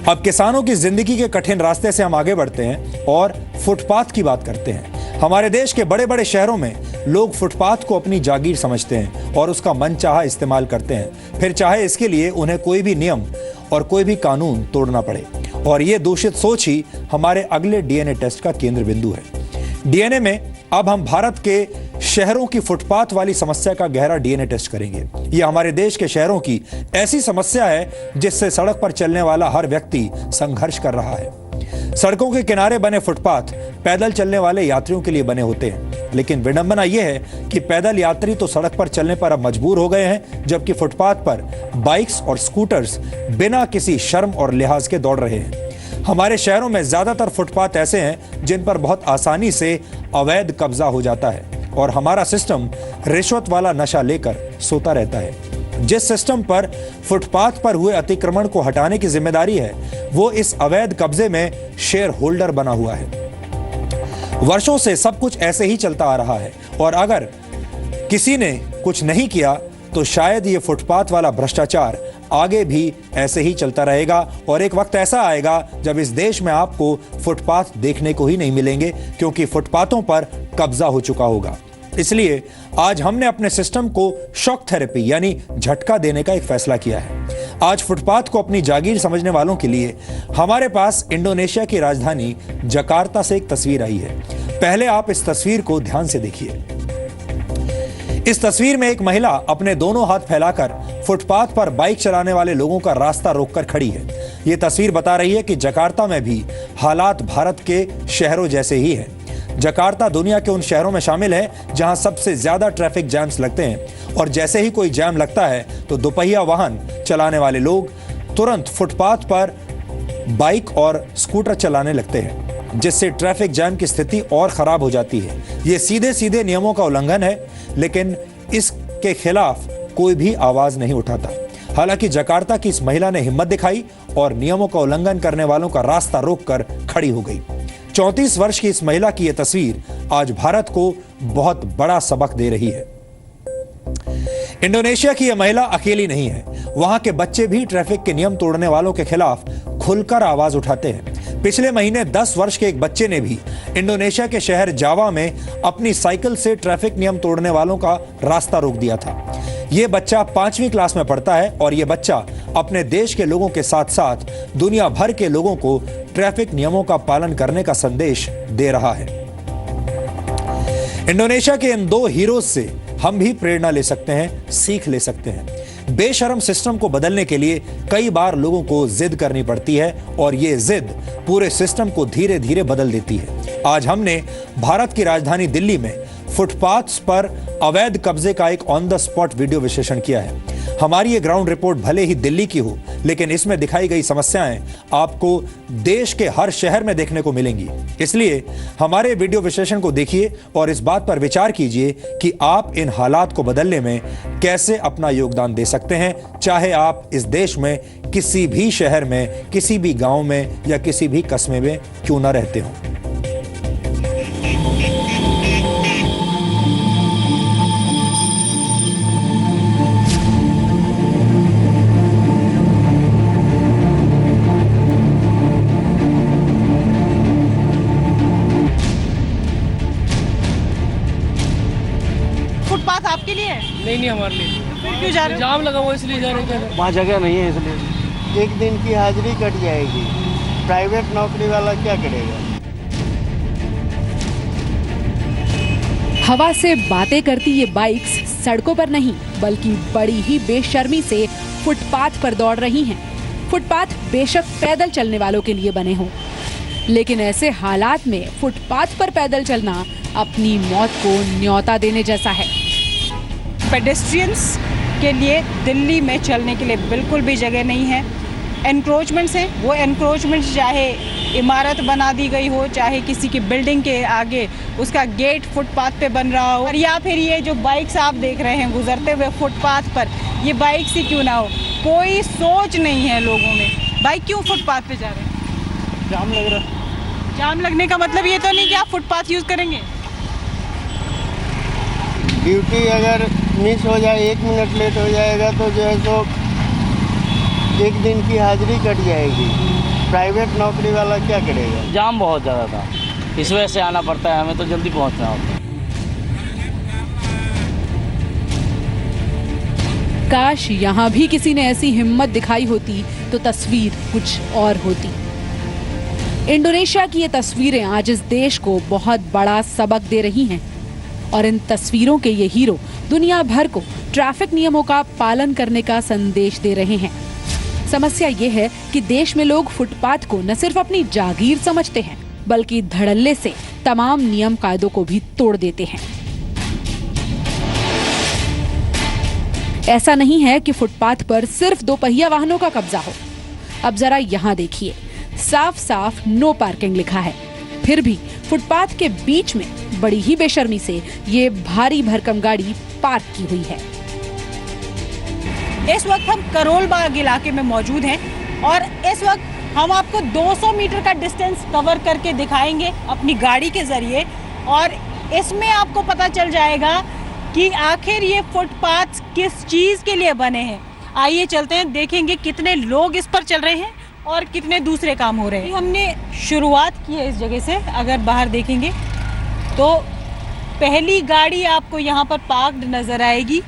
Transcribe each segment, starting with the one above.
अब किसानों की जिंदगी के कठिन रास्ते से हम आगे बढ़ते हैं और फुटपाथ की बात करते हैं। हमारे देश के बड़े बड़े शहरों में लोग फुटपाथ को अपनी जागीर समझते हैं और उसका मनचाहा इस्तेमाल करते हैं, फिर चाहे इसके लिए उन्हें कोई भी नियम और कोई भी कानून तोड़ना पड़े। और ये दूषित सोच ही हमारे अगले डीएनए टेस्ट का केंद्र बिंदु है। डीएनए में अब हम भारत के शहरों की फुटपाथ वाली समस्या का गहरा डीएनए टेस्ट करेंगे। ये हमारे देश के शहरों की ऐसी समस्या है जिससे सड़क पर चलने वाला हर व्यक्ति संघर्ष कर रहा है। सड़कों के किनारे बने फुटपाथ पैदल चलने वाले यात्रियों के लिए बने होते हैं, लेकिन विडंबना यह है कि पैदल यात्री तो सड़क पर चलने पर अब मजबूर हो गए हैं, जबकि फुटपाथ पर बाइक्स और स्कूटर्स बिना किसी शर्म और लिहाज के दौड़ रहे हैं। हमारे शहरों में ज्यादातर फुटपाथ ऐसे हैं जिन पर बहुत आसानी से अवैध कब्जा हो जाता है और हमारा सिस्टम रिश्वत वाला नशा लेकर सोता रहता है। जिस सिस्टम पर फुटपाथ पर हुए अतिक्रमण को हटाने की जिम्मेदारी है, वो इस अवैध कब्जे में शेयर होल्डर बना हुआ है। वर्षों से सब कुछ ऐसे ही चलता आ रहा है और अगर किसी ने कुछ नहीं किया तो शायद ये फुटपाथ वाला भ्रष्टाचार आगे भी ऐसे ही चलता रहेगा और एक वक्त ऐसा आएगा जब इस देश में आपको फुटपाथ देखने को ही नहीं मिलेंगे, क्योंकि फुटपाथों पर कब्जा हो चुका होगा। इसलिए आज हमने अपने सिस्टम को शॉक थेरेपी यानी झटका देने का एक फैसला किया है। आज फुटपाथ को अपनी जागीर समझने वालों के लिए हमारे पास इंडोनेशिया की राजधानी जकार्ता से एक तस्वीर आई है। पहले आप इस तस्वीर को ध्यान से देखिए। इस तस्वीर में एक महिला अपने दोनों हाथ फैलाकर फुटपाथ पर बाइक चलाने वाले लोगों का रास्ता रोककर खड़ी है। यह तस्वीर बता रही है कि जकार्ता में भी हालात भारत के शहरों जैसे ही हैं। जकार्ता दुनिया के उन शहरों में शामिल है जहां सबसे ज्यादा ट्रैफिक जैम्स लगते हैं और जैसे ही कोई जैम लगता है तो दोपहिया वाहन चलाने वाले लोग तुरंत फुटपाथ पर बाइक और स्कूटर चलाने लगते हैं, जिससे ट्रैफिक जैम की स्थिति और खराब हो जाती है। ये सीधे सीधे नियमों का उल्लंघन है, लेकिन इसके खिलाफ कोई भी आवाज नहीं उठाता। हालांकि जकार्ता की इस महिला ने हिम्मत दिखाई और नियमों का उल्लंघन करने वालों का रास्ता रोककर खड़ी हो गई। 34 वर्ष की इस महिला की यह तस्वीर आज भारत को बहुत बड़ा सबक दे रही है। इंडोनेशिया की यह महिला अकेली नहीं है, वहां के बच्चे भी ट्रैफिक के नियम तोड़ने वालों के खिलाफ खुलकर आवाज उठाते हैं। पिछले महीने 10 वर्ष के एक बच्चे ने भी इंडोनेशिया के शहर जावा में अपनी साइकिल से ट्रैफिक नियम तोड़ने वालों का रास्ता रोक दिया था। यह बच्चा 5वीं क्लास में पढ़ता है और यह बच्चा अपने देश के लोगों के साथ साथ दुनिया भर के लोगों को ट्रैफिक नियमों का पालन करने का संदेश दे रहा है। इंडोनेशिया के इन दो हीरोज से हम भी प्रेरणा ले सकते हैं, सीख ले सकते हैं। बेशर्म सिस्टम को बदलने के लिए कई बार लोगों को जिद करनी पड़ती है और ये जिद पूरे सिस्टम को धीरे धीरे बदल देती है। आज हमने भारत की राजधानी दिल्ली में फुटपाथ्स पर अवैध कब्जे का एक ऑन द स्पॉट वीडियो विश्लेषण किया है। हमारी ये ग्राउंड रिपोर्ट भले ही दिल्ली की हो, लेकिन इसमें दिखाई गई समस्याएं आपको देश के हर शहर में देखने को मिलेंगी। इसलिए हमारे वीडियो विश्लेषण को देखिए और इस बात पर विचार कीजिए कि आप इन हालात को बदलने में कैसे अपना योगदान दे सकते हैं, चाहे आप इस देश में किसी भी शहर में, किसी भी गांव में या किसी भी कस्बे में क्यों न रहते हों। फुटपाथ आपके लिए है? नहीं हमारे लिए। तो फिर क्यों जा रहे हो? जाम लगा हुआ इसलिए जा रहे हैं। वहाँ जगह नहीं है इसलिए। एक दिन की हाजिरी कट जाएगी, प्राइवेट नौकरी वाला क्या करेगा। हवा से बातें करती ये बाइक्स सड़कों पर नहीं बल्कि बड़ी ही बेशर्मी से फुटपाथ पर दौड़ रही हैं। फुटपाथ बेशक पैदल चलने वालों के लिए बने हों, लेकिन ऐसे हालात में फुटपाथ पर पैदल चलना अपनी मौत को न्योता देने जैसा है। पेडेस्ट्रियंस के लिए दिल्ली में चलने के लिए बिल्कुल भी जगह नहीं है। एनक्रोचमेंट्स हैं, वो एनक्रोचमेंट चाहे इमारत बना दी गई हो, चाहे किसी की बिल्डिंग के आगे उसका गेट फुटपाथ पे बन रहा हो, और या फिर ये जो बाइक्स आप देख रहे हैं गुजरते हुए फुटपाथ पर, ये बाइक्स ही क्यों ना हो। कोई सोच नहीं है लोगों में। बाइक क्यों फुटपाथ पे जा रहे हैं? जाम लग रहा। जाम लगने का मतलब ये तो नहीं कि आप फुटपाथ यूज़ करेंगे। ड्यूटी अगर मिस हो जाए, 1 मिनट लेट हो जाएगा तो जो है सो एक दिन की हाजिरी कट जाएगी। प्राइवेट नौकरी वाला क्या करेगा? जाम बहुत ज़्यादा था, इस वजह से आना पड़ता है, हमें तो जल्दी पहुंचना होता है। काश यहाँ भी किसी ने ऐसी हिम्मत दिखाई होती तो तस्वीर कुछ और होती। इंडोनेशिया की ये तस्वीरें आज इस देश को बहुत बड़ा सबक दे रही हैं और इन तस्वीरों के ये हीरो दुनिया भर को ट्रैफिक नियमों का पालन करने का संदेश दे रहे हैं। समस्या ये है कि देश में लोग फुटपाथ को न सिर्फ अपनी जागीर समझते हैं बल्कि धड़ल्ले से तमाम नियम कायदों को भी तोड़ देते हैं। ऐसा नहीं है कि फुटपाथ पर सिर्फ दोपहिया वाहनों का कब्जा हो। अब जरा यहाँ देखिए, साफ साफ नो पार्किंग लिखा है, फिर भी फुटपाथ के बीच में बड़ी ही बेशर्मी से ये भारी भरकम गाड़ी पार्क की हुई है। इस वक्त हम करोल बाग इलाके में मौजूद हैं और इस वक्त हम आपको 200 मीटर का डिस्टेंस कवर करके दिखाएंगे अपनी गाड़ी के जरिए और इसमें आपको पता चल जाएगा कि आखिर ये फुटपाथ किस चीज़ के लिए बने हैं। आइए चलते हैं, देखेंगे कितने लोग इस पर चल रहे हैं और कितने दूसरे काम हो रहे हैं। हमने शुरुआत की है इस जगह से, अगर बाहर देखेंगे तो पहली गाड़ी आपको यहाँ पर पार्क्ड नज़र आएगी,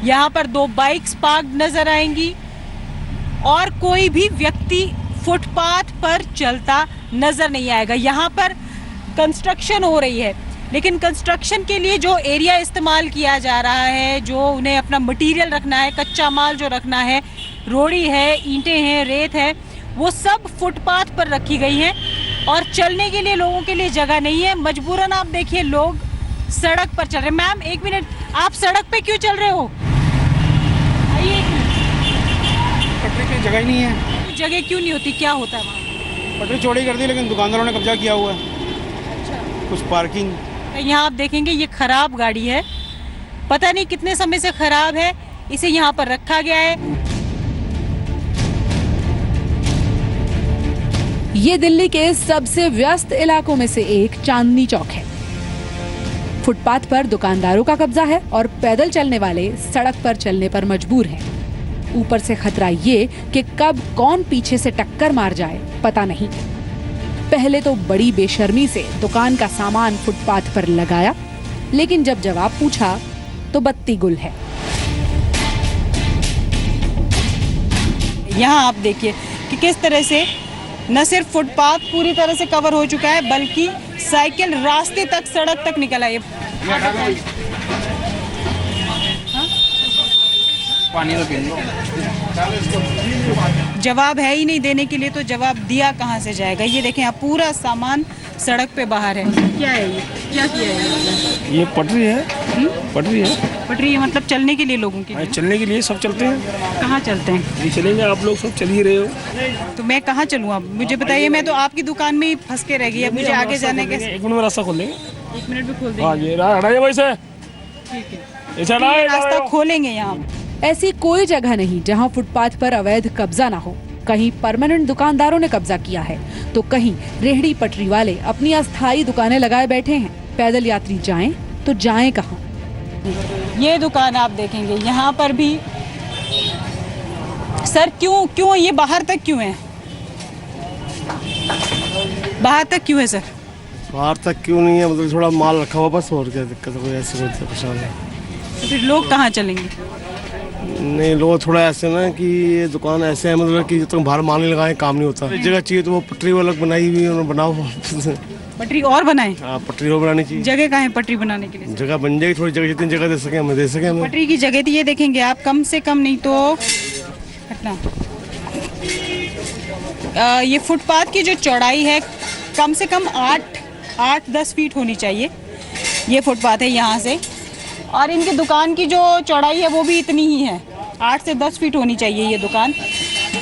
यहाँ पर 2 बाइक्स पार्क्ड नज़र आएंगी और कोई भी व्यक्ति फुटपाथ पर चलता नज़र नहीं आएगा। यहाँ पर कंस्ट्रक्शन हो रही है, लेकिन कंस्ट्रक्शन के लिए जो एरिया इस्तेमाल किया जा रहा है, जो उन्हें अपना मटेरियल रखना है, कच्चा माल जो रखना है, रोड़ी है, ईंटें हैं, रेत है, वो सब फुटपाथ पर रखी गई हैं और चलने के लिए लोगों के लिए जगह नहीं है। मजबूरन आप देखिए लोग सड़क पर चल रहे हैं। मैम एक मिनट, आप सड़क पे क्यों चल रहे हो? आइए। पटरी की जगह ही नहीं है। जगह क्यों नहीं होती, क्या होता है वहाँ? पटरी चौड़ी कर दी लेकिन दुकानदारों ने कब्जा किया हुआ है। अच्छा। कुछ पार्किंग। यहाँ आप देखेंगे ये खराब गाड़ी है, पता नहीं कितने समय से खराब है, इसे यहाँ पर रखा गया है। ये दिल्ली के सबसे व्यस्त इलाकों में से एक चांदनी चौक है। फुटपाथ पर दुकानदारों का कब्जा है और पैदल चलने वाले सड़क पर चलने पर मजबूर हैं। ऊपर से खतरा ये कि कब कौन पीछे से टक्कर मार जाए पता नहीं। पहले तो बड़ी बेशर्मी से दुकान का सामान फुटपाथ पर लगाया, लेकिन जब जवाब पूछा तो बत्ती गुल है। यहाँ आप देखिए कि किस तरह से न सिर्फ फुटपाथ पूरी तरह से कवर हो चुका है बल्कि साइकिल रास्ते तक, सड़क तक निकल आई है। पानी तो पी लो। जवाब है ही नहीं देने के लिए, तो जवाब दिया कहाँ से जाएगा? ये देखें आप, पूरा सामान सड़क पे बाहर है। क्या है ये, क्या किया है? ये पटरी है। पटरी है। पटरी है मतलब चलने के लिए, लोगों के लिए? चलने के लिए सब चलते हैं। कहाँ चलते हैं? ये चलेंगे, आप लोग सब चल ही रहे हो। तो मैं कहाँ चलूँ? आप मुझे बताइए, मैं तो आपकी दुकान में ही फंस के रह गई, अब मुझे आगे जाने के। 1 मिनट में रास्ता खोल देंगे। 1 मिनट में खोल देंगे? हाँ ये हटाइए भाई से। ठीक है, ऐसा रास्ता खोलेंगे यहाँ। ऐसी कोई जगह नहीं जहां फुटपाथ पर अवैध कब्जा ना हो। कहीं परमानेंट दुकानदारों ने कब्जा किया है तो कहीं रेहड़ी पटरी वाले अपनी अस्थायी दुकानें लगाए बैठे हैं। पैदल यात्री जाएं तो जाएं कहां? ये दुकान आप देखेंगे, यहाँ पर भी सर क्यों ये बाहर तक क्यों है? बाहर तक क्यों है सर? बाहर तक क्यों नहीं है, मतलब थोड़ा माल रखा हुआ बस, और क्या दिक्कत है? कोई ऐसी कोई परेशानी तो फिर लोग कहाँ चलेंगे? नहीं, लोग थोड़ा ऐसे ना कि ये दुकान ऐसे है, मतलब कि जब तक बाहर माल नहीं लगाए काम नहीं होता। जगह चाहिए तो वो पटरी वो अलग बनाई हुई है, बनाओ। पटरी और बनाए? हाँ, पटरी और बनानी चाहिए। जगह कहाँ है पटरी बनाने के लिए? जगह बन जाएगी, थोड़ी जगह, जितनी जगह दे सके हमें दे सके हमें। पटरी की जगह थी, ये देखेंगे आप, कम से कम नहीं तो हटना, ये फुटपाथ की जो चौड़ाई है कम से कम 8-10 फीट होनी चाहिए। ये फुटपाथ है यहाँ से, और इनकी दुकान की जो चौड़ाई है वो भी इतनी ही है, 8 से 10 फीट होनी चाहिए ये दुकान।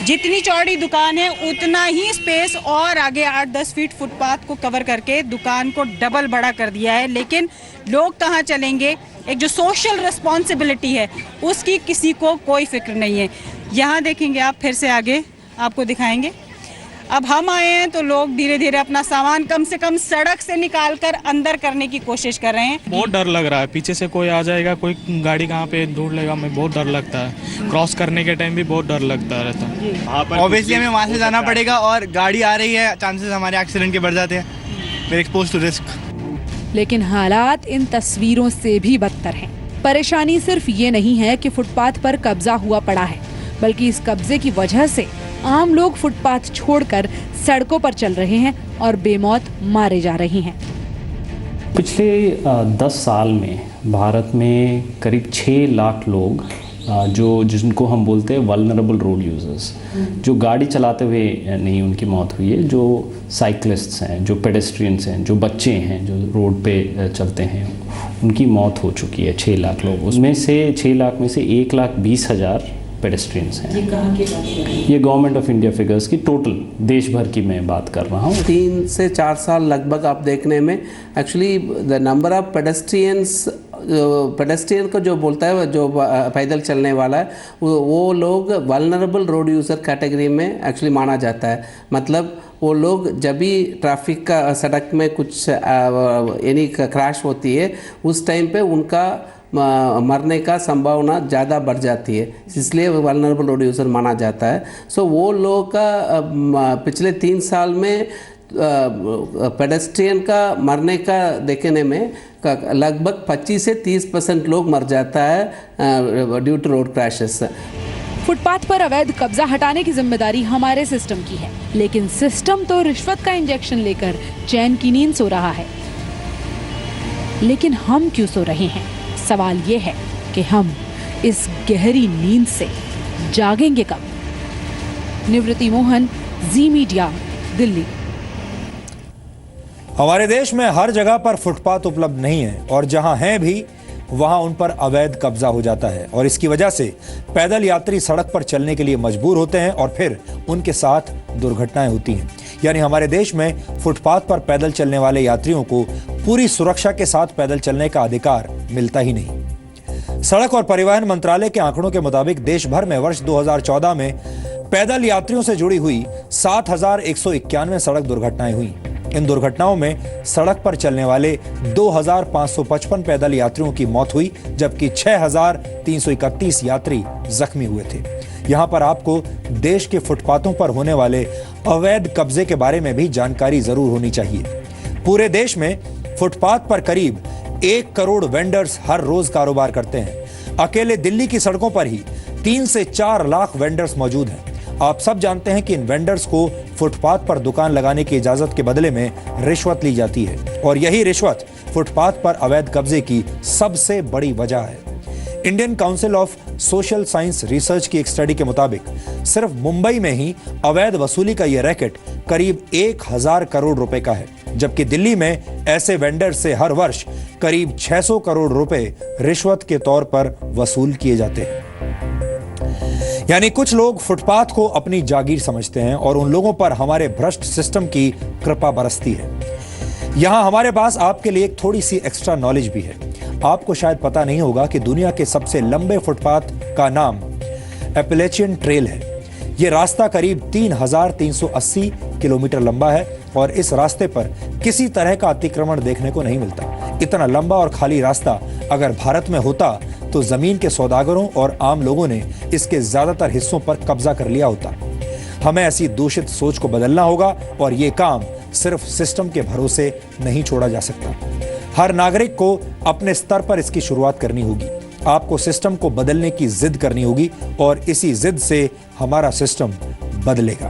जितनी चौड़ी दुकान है उतना ही स्पेस और आगे 8-10 फीट फुटपाथ को कवर करके दुकान को डबल बड़ा कर दिया है। लेकिन लोग कहाँ चलेंगे? एक जो सोशल रिस्पॉन्सिबिलिटी है उसकी किसी को कोई फिक्र नहीं है। यहाँ देखेंगे आप, फिर से आगे आपको दिखाएंगे, अब हम आए हैं तो लोग धीरे धीरे अपना सामान कम से कम सड़क से निकाल कर अंदर करने की कोशिश कर रहे हैं। बहुत डर लग रहा है, पीछे से कोई आ जाएगा, कोई गाड़ी कहाँ पे ढूंढ लेगा, मैं बहुत डर लगता है। क्रॉस करने के टाइम भी बहुत डर लगता रहता है। ऑब्वियसली हमें वहाँ से जाना पड़ेगा और गाड़ी आ रही है, चांसेस हमारे एक्सीडेंट के बढ़ जाते हैं, वी एक्सपोज टू रिस्क। लेकिन हालात इन तस्वीरों से भी बदतर हैं। परेशानी सिर्फ ये नहीं है कि फुटपाथ पर कब्जा हुआ पड़ा है, बल्कि इस कब्जे की वजह से आम लोग फुटपाथ छोड़कर सड़कों पर चल रहे हैं और बेमौत मारे जा रहे हैं। पिछले 10 साल में भारत में करीब 6 लाख लोग जिनको हम बोलते हैं वल्नरेबल रोड यूजर्स, जो गाड़ी चलाते हुए नहीं उनकी मौत हुई है, जो साइकिलिस्ट्स हैं, जो पेडेस्ट्रियंस हैं, जो बच्चे हैं जो रोड पे चलते हैं, उनकी मौत हो चुकी है 6 लाख लोग। उसमें से 6 लाख में से 1,20,000 पेडेस्ट्रियंस हैं। ये कहाँ की बात है? ये गवर्नमेंट ऑफ इंडिया फिगर्स की टोटल देश भर की मैं बात कर रहा हूँ। 3 से 4 साल लगभग आप देखने में actually the number of pedestrian को जो बोलता है, जो पैदल चलने वाला है, वो लोग वल्नरेबल रोड यूज़र कैटेगरी में एक्चुअली माना जाता है। मतलब वो लोग जब भी ट्रैफिक का सड़क में कुछ यानी क्रैश होती है, उस टाइम पे उनका मरने का संभावना ज़्यादा बढ़ जाती है, इसलिए वल्नरेबल रोड यूज़र माना जाता है। सो वो लोग का पिछले 3 साल में पेडेस्ट्रियन का मरने का देखने में लगभग 25 से 30% लोग मर जाता है due to road crashes. Footpath पर अवैध कब्जा हटाने की जिम्मेदारी हमारे सिस्टम की है, लेकिन सिस्टम तो रिश्वत का इंजेक्शन लेकर चैन की नींद सो रहा है। लेकिन हम क्यों सो रहे हैं? सवाल ये है कि हम इस गहरी नींद से जागेंगे कब? निवृत्ति मोहन, जी मीडिया, दिल्ली। हमारे देश में हर जगह पर फुटपाथ उपलब्ध नहीं है और जहां हैं भी वहां उन पर अवैध कब्जा हो जाता है और इसकी वजह से पैदल यात्री सड़क पर चलने के लिए मजबूर होते हैं और फिर उनके साथ दुर्घटनाएं होती हैं। यानी हमारे देश में फुटपाथ पर पैदल चलने वाले यात्रियों को पूरी सुरक्षा के साथ पैदल चलने का अधिकार मिलता ही नहीं। सड़क और परिवहन मंत्रालय के आंकड़ों के मुताबिक देश भर में वर्ष 2014 में पैदल यात्रियों से जुड़ी हुई 7,191 सड़क दुर्घटनाएं हुई। इन दुर्घटनाओं में सड़क पर चलने वाले 2,555 पैदल यात्रियों की मौत हुई, जबकि 6,331 यात्री जख्मी हुए थे। यहां पर आपको देश के फुटपाथों पर होने वाले अवैध कब्जे के बारे में भी जानकारी जरूर होनी चाहिए। पूरे देश में फुटपाथ पर करीब 1 करोड़ वेंडर्स हर रोज कारोबार करते हैं। अकेले दिल्ली की सड़कों पर ही 3 से 4 लाख वेंडर्स मौजूद हैं। आप सब जानते हैं कि इन वेंडर्स को फुटपाथ पर दुकान लगाने की इजाजत के बदले में रिश्वत ली जाती है और यही रिश्वत फुटपाथ पर अवैध कब्जे की सबसे बड़ी वजह है। Indian council of social science research की एक स्टडी के मुताबिक सिर्फ मुंबई में ही अवैध वसूली का यह रैकेट करीब 1,000 करोड़ रुपए का है, जबकि दिल्ली में ऐसे वेंडर से हर वर्ष करीब 600 करोड़ रुपए रिश्वत के तौर पर वसूल किए जाते हैं। यानी कुछ लोग फुटपाथ को अपनी जागीर समझते हैं और उन लोगों पर हमारे भ्रष्ट सिस्टम की कृपा बरसती है। यहां हमारे पास आपके लिए एक थोड़ी सी एक्स्ट्रा नॉलेज भी है। आपको शायद पता नहीं होगा कि दुनिया के सबसे लंबे फुटपाथ का नाम एपेलेचियन ट्रेल है। यह रास्ता करीब 3,380 किलोमीटर लंबा है और इस रास्ते पर किसी तरह का अतिक्रमण देखने को नहीं मिलता। इतना लंबा और खाली रास्ता अगर भारत में होता तो जमीन के सौदागरों और आम लोगों ने इसके ज्यादातर हिस्सों पर कब्जा कर लिया होता। हमें ऐसी दूषित सोच को बदलना होगा और ये काम सिर्फ सिस्टम के भरोसे नहीं छोड़ा जा सकता। हर नागरिक को अपने स्तर पर इसकी शुरुआत करनी होगी। आपको सिस्टम को बदलने की जिद करनी होगी और इसी जिद से हमारा सिस्टम बदलेगा।